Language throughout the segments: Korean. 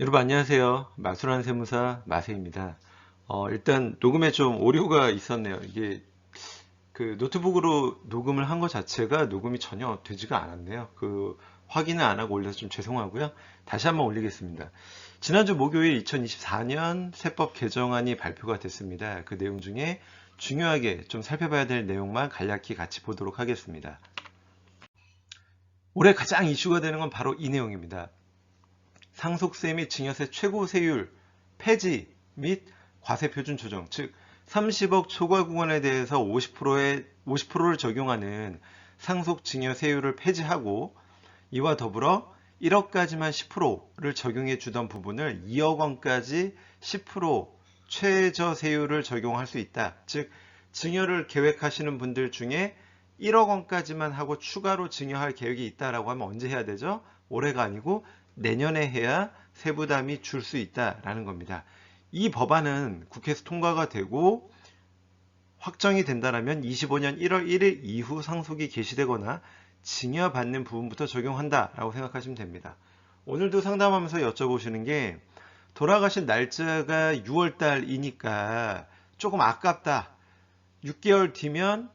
여러분 안녕하세요. 마술하는 세무사 마세입니다. 일단 녹음에 좀 오류가 있었네요. 이게 그 노트북으로 녹음을 한 것 자체가 녹음이 전혀 되지가 않았네요. 확인을 안 하고 올려서 좀 죄송하고요. 다시 한번 올리겠습니다. 지난주 목요일 2024년 세법 개정안이 발표가 됐습니다. 그 내용 중에 중요하게 좀 살펴봐야 될 내용만 간략히 같이 보도록 하겠습니다. 올해 가장 이슈가 되는 건 바로 이 내용입니다. 상속세 및 증여세 최고 세율 폐지 및 과세 표준 조정, 즉 30억 초과 구간에 대해서 50%를 적용하는 상속 증여세율을 폐지하고 이와 더불어 1억까지만 10%를 적용해 주던 부분을 2억 원까지 10% 최저세율을 적용할 수 있다. 즉 증여를 계획하시는 분들 중에 1억 원까지만 하고 추가로 증여할 계획이 있다라고 하면 언제 해야 되죠? 올해가 아니고 내년에 해야 세부담이 줄 수 있다라는 겁니다. 이 법안은 국회에서 통과가 되고 확정이 된다면 25년 1월 1일 이후 상속이 개시되거나 증여받는 부분부터 적용한다라고 생각하시면 됩니다. 오늘도 상담하면서 여쭤보시는 게 돌아가신 날짜가 6월 달이니까 조금 아깝다. 6개월 뒤면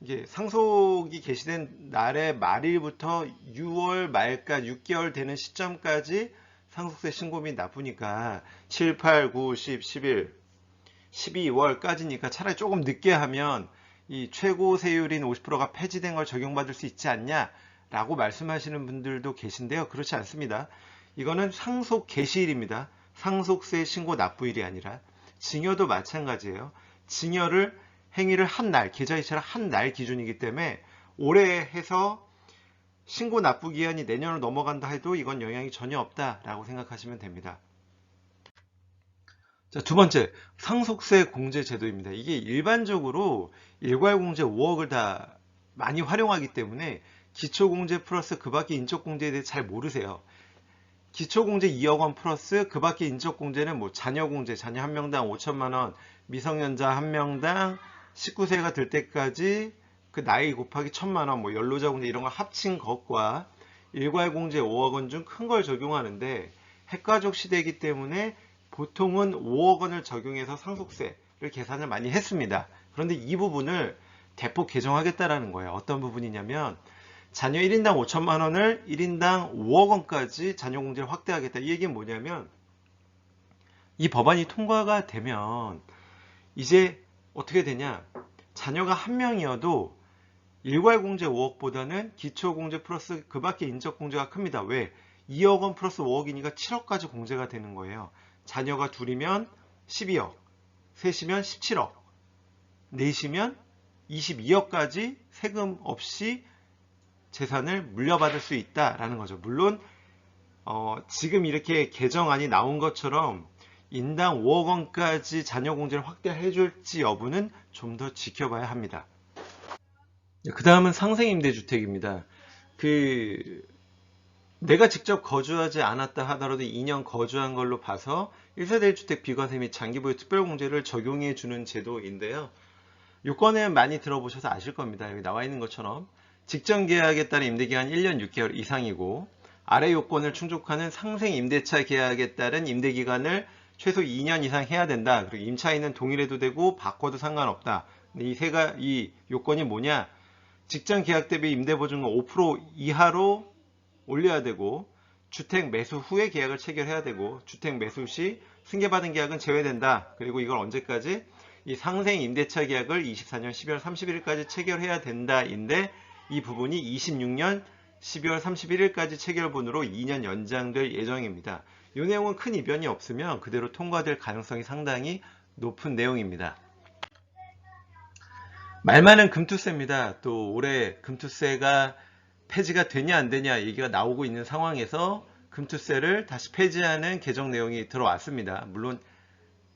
이게 상속이 개시된 날의 말일부터 6월 말까지 6개월 되는 시점까지 상속세 신고비 납부니까 7, 8, 9, 10, 11, 12월까지니까 차라리 조금 늦게 하면 이 최고 세율인 50%가 폐지된 걸 적용받을 수 있지 않냐 라고 말씀하시는 분들도 계신데요. 그렇지 않습니다. 이거는 상속 개시일입니다. 상속세 신고 납부일이 아니라 증여도 마찬가지예요. 증여를 행위를 한 날, 계좌이체를 한 날 기준이기 때문에 올해 해서 신고 납부 기한이 내년으로 넘어간다 해도 이건 영향이 전혀 없다라고 생각하시면 됩니다. 자, 두 번째, 상속세 공제 제도입니다. 이게 일반적으로 일괄공제 5억을 다 많이 활용하기 때문에 기초공제 플러스 그 밖의 인적공제에 대해 잘 모르세요. 기초공제 2억 원 플러스 그 밖의 인적공제는 뭐 자녀공제, 자녀 한 명당 5천만 원, 미성년자 한 명당 19세가 될 때까지 그 나이 곱하기 1,000만 원, 뭐 연로자 공제 이런 거 합친 것과 일괄공제 5억 원 중 큰 걸 적용하는데 핵가족 시대이기 때문에 보통은 5억 원을 적용해서 상속세를 계산을 많이 했습니다. 그런데 이 부분을 대폭 개정하겠다라는 거예요. 어떤 부분이냐면 자녀 1인당 5천만 원을 1인당 5억 원까지 자녀 공제를 확대하겠다. 이 얘기는 뭐냐면 이 법안이 통과가 되면 이제 어떻게 되냐? 자녀가 한 명이어도 일괄공제 5억보다는 기초공제 플러스 그 밖의 인적공제가 큽니다. 왜? 2억 원 플러스 5억이니까 7억까지 공제가 되는 거예요. 자녀가 둘이면 12억, 셋이면 17억, 넷이면 22억까지 세금 없이 재산을 물려받을 수 있다라는 거죠. 물론 지금 이렇게 개정안이 나온 것처럼 인당 5억 원까지 자녀 공제를 확대해 줄지 여부는 좀 더 지켜봐야 합니다. 그 다음은 상생임대주택입니다. 내가 직접 거주하지 않았다 하더라도 2년 거주한 걸로 봐서 1세대 1주택 비과세 및 장기보유 특별공제를 적용해 주는 제도인데요. 요건은 많이 들어보셔서 아실 겁니다. 여기 나와 있는 것처럼 직전 계약에 따른 임대기간 1년 6개월 이상이고 아래 요건을 충족하는 상생임대차 계약에 따른 임대기간을 최소 2년 이상 해야 된다. 그리고 임차인은 동일해도 되고 바꿔도 상관없다. 근데 이 요건이 뭐냐? 직전 계약 대비 임대보증금 5% 이하로 올려야 되고 주택 매수 후에 계약을 체결해야 되고 주택 매수 시 승계받은 계약은 제외된다. 그리고 이걸 언제까지? 이 상생 임대차 계약을 24년 12월 31일까지 체결해야 된다인데 이 부분이 26년 12월 31일까지 체결분으로 2년 연장될 예정입니다. 이 내용은 큰 이변이 없으면 그대로 통과될 가능성이 상당히 높은 내용입니다. 말 많은 금투세입니다. 또 올해 금투세가 폐지가 되냐 안 되냐 얘기가 나오고 있는 상황에서 금투세를 다시 폐지하는 개정 내용이 들어왔습니다. 물론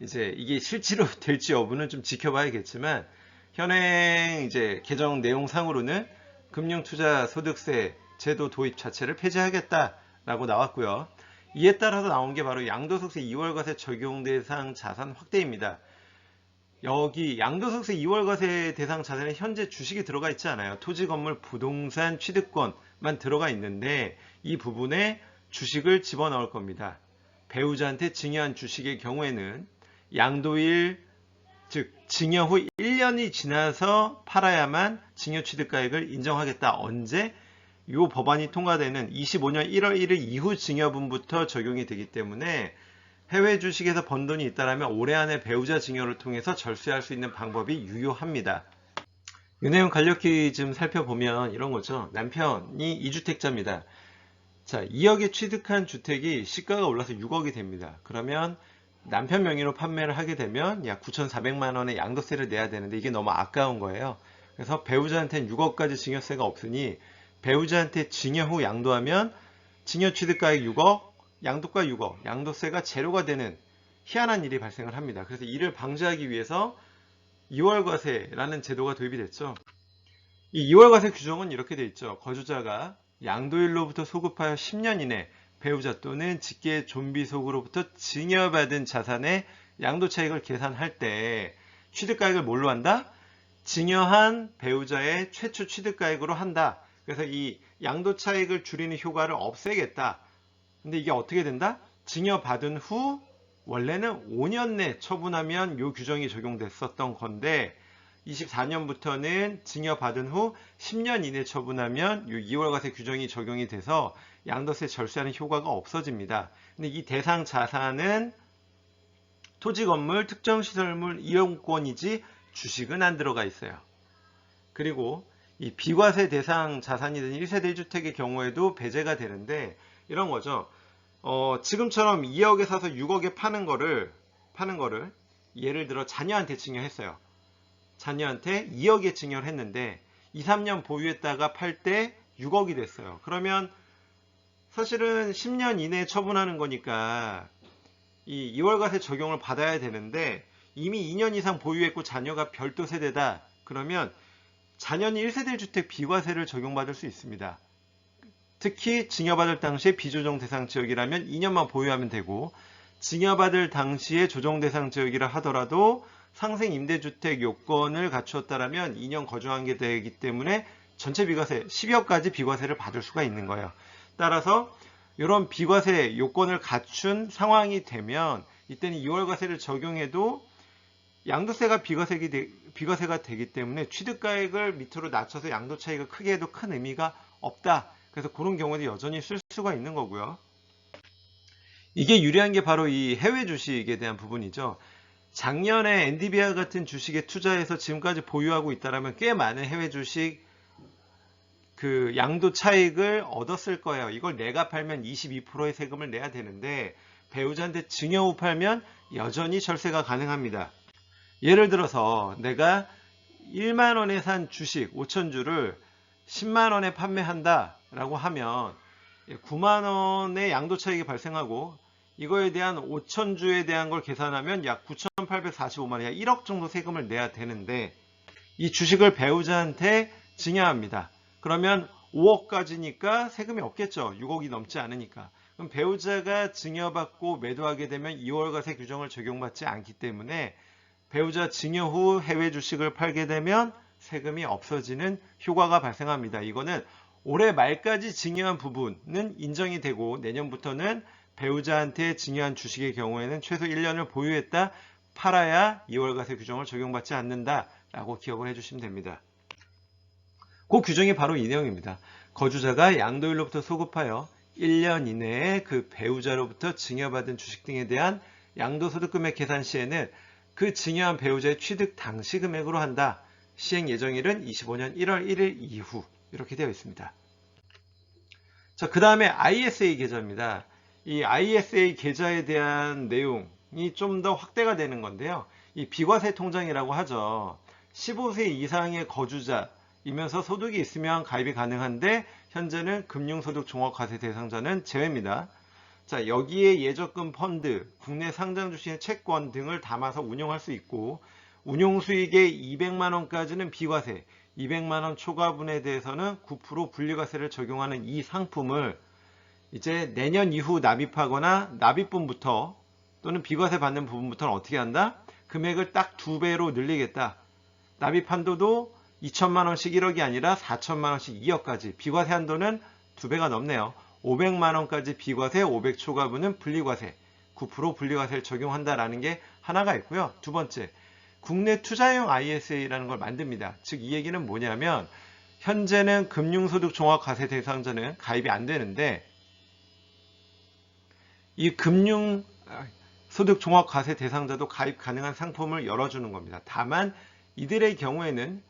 이제 이게 실제로 될지 여부는 좀 지켜봐야겠지만 현행 이제 개정 내용상으로는 금융투자소득세 제도 도입 자체를 폐지하겠다라고 나왔고요. 이에 따라서 나온 게 바로 양도소득세 2월 과세 적용 대상 자산 확대입니다. 여기 양도소득세 2월 과세 대상 자산에 현재 주식이 들어가 있지 않아요. 토지, 건물, 부동산, 취득권만 들어가 있는데 이 부분에 주식을 집어넣을 겁니다. 배우자한테 증여한 주식의 경우에는 양도일, 즉 증여 후 1년이 지나서 팔아야만 증여 취득가액을 인정하겠다. 언제? 이 법안이 통과되는 25년 1월 1일 이후 증여분부터 적용이 되기 때문에 해외 주식에서 번 돈이 있다면 올해 안에 배우자 증여를 통해서 절세할 수 있는 방법이 유효합니다. 이 내용 간략히 좀 살펴보면 이런 거죠. 남편이 2주택자입니다. 자, 2억에 취득한 주택이 시가가 올라서 6억이 됩니다. 그러면 남편 명의로 판매를 하게 되면 약 9,400만 원의 양도세를 내야 되는데 이게 너무 아까운 거예요. 그래서 배우자한테는 6억까지 증여세가 없으니 배우자한테 증여 후 양도하면 증여 취득가액 6억, 양도가 6억, 양도세가 제로가 되는 희한한 일이 발생을 합니다. 그래서 이를 방지하기 위해서 2월과세라는 제도가 도입이 됐죠. 이 2월과세 규정은 이렇게 돼 있죠. 거주자가 양도일로부터 소급하여 10년 이내 배우자 또는 직계 좀비 속으로부터 증여받은 자산의 양도 차익을 계산할 때 취득가액을 뭘로 한다? 증여한 배우자의 최초 취득가액으로 한다. 그래서 이 양도 차익을 줄이는 효과를 없애겠다. 근데 이게 어떻게 된다? 증여받은 후 원래는 5년 내 처분하면 이 규정이 적용됐었던 건데 24년부터는 증여받은 후 10년 이내 처분하면 이 2월과세 규정이 적용이 돼서 양도세 절세하는 효과가 없어집니다. 근데 이 대상 자산은 토지, 건물, 특정시설물 이용권이지 주식은 안 들어가 있어요. 그리고 이 비과세 대상 자산이든 1세대 1주택의 경우에도 배제가 되는데 이런 거죠. 지금처럼 2억에 사서 6억에 파는 거를 예를 들어 자녀한테 증여했어요. 자녀한테 2억에 증여를 했는데 2, 3년 보유했다가 팔 때 6억이 됐어요. 그러면 사실은 10년 이내에 처분하는 거니까 이 2월과세 적용을 받아야 되는데 이미 2년 이상 보유했고 자녀가 별도 세대다. 그러면 자녀는 1세대 1주택 비과세를 적용받을 수 있습니다. 특히 증여받을 당시에 비조정 대상 지역이라면 2년만 보유하면 되고 증여받을 당시에 조정 대상 지역이라 하더라도 상생 임대주택 요건을 갖추었다라면 2년 거주한 게 되기 때문에 전체 비과세 10억까지 비과세를 받을 수가 있는 거예요. 따라서 이런 비과세 요건을 갖춘 상황이 되면 이때는 2월과세를 적용해도 양도세가 비과세가 되기 때문에 취득가액을 밑으로 낮춰서 양도 차익을 크게 해도 큰 의미가 없다. 그래서 그런 경우에도 여전히 쓸 수가 있는 거고요. 이게 유리한 게 바로 이 해외 주식에 대한 부분이죠. 작년에 엔디비아 같은 주식에 투자해서 지금까지 보유하고 있다면 꽤 많은 해외 주식 그 양도 차익을 얻었을 거예요. 이걸 내가 팔면 22%의 세금을 내야 되는데 배우자한테 증여 후 팔면 여전히 절세가 가능합니다. 예를 들어서 내가 1만 원에 산 주식 5,000주를 10만 원에 판매한다 라고 하면 9만 원의 양도 차익이 발생하고 이거에 대한 5,000주에 대한 걸 계산하면 약 9,845만 원, 약 1억 정도 세금을 내야 되는데 이 주식을 배우자한테 증여합니다. 그러면 5억까지니까 세금이 없겠죠. 6억이 넘지 않으니까. 그럼 배우자가 증여받고 매도하게 되면 2월과세 규정을 적용받지 않기 때문에 배우자 증여 후 해외 주식을 팔게 되면 세금이 없어지는 효과가 발생합니다. 이거는 올해 말까지 증여한 부분은 인정이 되고 내년부터는 배우자한테 증여한 주식의 경우에는 최소 1년을 보유했다 팔아야 2월과세 규정을 적용받지 않는다라고 기억을 해주시면 됩니다. 그 규정이 바로 이 내용입니다. 거주자가 양도일로부터 소급하여 1년 이내에 그 배우자로부터 증여받은 주식 등에 대한 양도소득금액 계산 시에는 그 증여한 배우자의 취득 당시 금액으로 한다. 시행 예정일은 25년 1월 1일 이후 이렇게 되어 있습니다. 자, 그 다음에 ISA 계좌입니다. 이 ISA 계좌에 대한 내용이 좀 더 확대가 되는 건데요. 이 비과세 통장이라고 하죠. 15세 이상의 거주자이면서 소득이 있으면 가입이 가능한데 현재는 금융소득 종합과세 대상자는 제외입니다. 자, 여기에 예적금 펀드, 국내 상장 주식의 채권 등을 담아서 운용할 수 있고 운용수익의 200만원까지는 비과세, 200만원 초과분에 대해서는 9% 분리과세를 적용하는 이 상품을 이제 내년 이후 납입하거나 납입분부터 또는 비과세 받는 부분부터는 어떻게 한다? 금액을 딱 2배로 늘리겠다. 납입 한도도 2천만원씩 1억이 아니라 4천만원씩 2억까지. 비과세 한도는 2배가 넘네요. 500만원까지 비과세, 500 초과분은 분리과세. 9% 분리과세를 적용한다라는 게 하나가 있고요. 두 번째, 국내 투자형 ISA라는 걸 만듭니다. 즉 이 얘기는 뭐냐면 현재는 금융소득 종합과세 대상자는 가입이 안 되는데 이 금융소득 종합과세 대상자도 가입 가능한 상품을 열어주는 겁니다. 다만 이들의 경우에는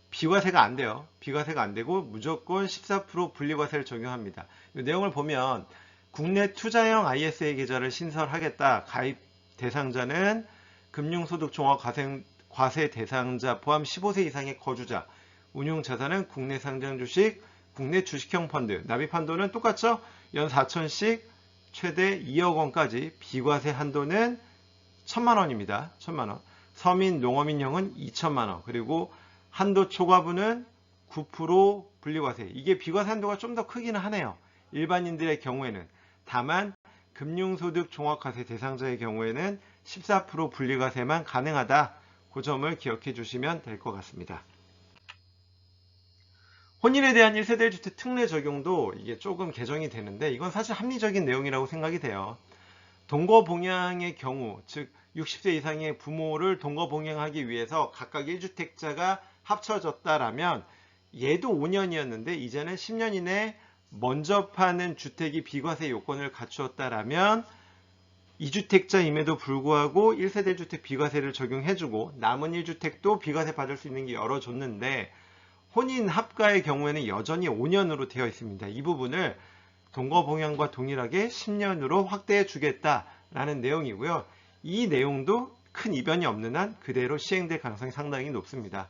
비과세가 안 돼요. 비과세가 안 되고 무조건 14% 분리과세를 적용합니다. 이 내용을 보면 국내 투자형 ISA 계좌를 신설하겠다. 가입 대상자는 금융소득 종합과세 대상자 포함 15세 이상의 거주자, 운용자산은 국내 상장 주식, 국내 주식형 펀드, 납입 한도는 똑같죠? 연 4천씩 최대 2억 원까지, 비과세 한도는 1,000만 원입니다. 1,000만 원. 서민, 농어민형은 2,000만 원. 그리고 한도 초과분은 9% 분리과세. 이게 비과세 한도가 좀 더 크기는 하네요. 일반인들의 경우에는. 다만 금융소득 종합과세 대상자의 경우에는 14% 분리과세만 가능하다. 그 점을 기억해 주시면 될 것 같습니다. 혼인에 대한 1세대 1주택 특례 적용도 이게 조금 개정이 되는데 이건 사실 합리적인 내용이라고 생각이 돼요. 동거봉양의 경우, 즉 60세 이상의 부모를 동거봉양하기 위해서 각각 1주택자가 합쳐졌다라면 얘도 5년이었는데 이제는 10년 이내에 먼저 파는 주택이 비과세 요건을 갖추었다라면 2주택자임에도 불구하고 1세대 1주택 비과세를 적용해주고 남은 1주택도 비과세 받을 수 있는 게 열어줬는데 혼인 합가의 경우에는 여전히 5년으로 되어 있습니다. 이 부분을 동거봉양과 동일하게 10년으로 확대해 주겠다라는 내용이고요. 이 내용도 큰 이변이 없는 한 그대로 시행될 가능성이 상당히 높습니다.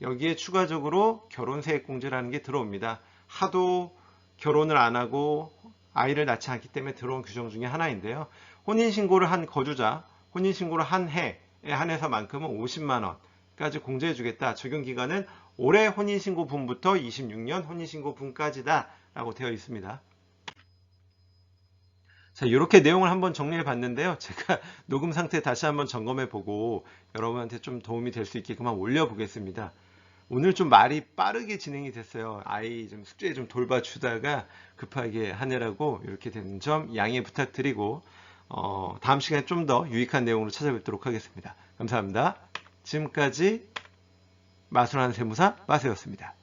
여기에 추가적으로 결혼세액공제라는 게 들어옵니다. 하도 결혼을 안 하고 아이를 낳지 않기 때문에 들어온 규정 중에 하나인데요. 혼인신고를 한 거주자, 혼인신고를 한 해에 한해서만큼은 50만 원까지 공제해 주겠다. 적용기간은 올해 혼인신고분부터 26년 혼인신고분까지다 라고 되어 있습니다. 자, 이렇게 내용을 한번 정리해 봤는데요. 제가 녹음 상태 다시 한번 점검해 보고 여러분한테 좀 도움이 될 수 있게끔 한번 올려 보겠습니다. 오늘 좀 말이 빠르게 진행이 됐어요. 아이 좀 숙제 좀 돌봐주다가 급하게 하느라고 이렇게 된 점 양해 부탁드리고 다음 시간에 좀 더 유익한 내용으로 찾아뵙도록 하겠습니다. 감사합니다. 지금까지 마술하는 세무사 마세였습니다.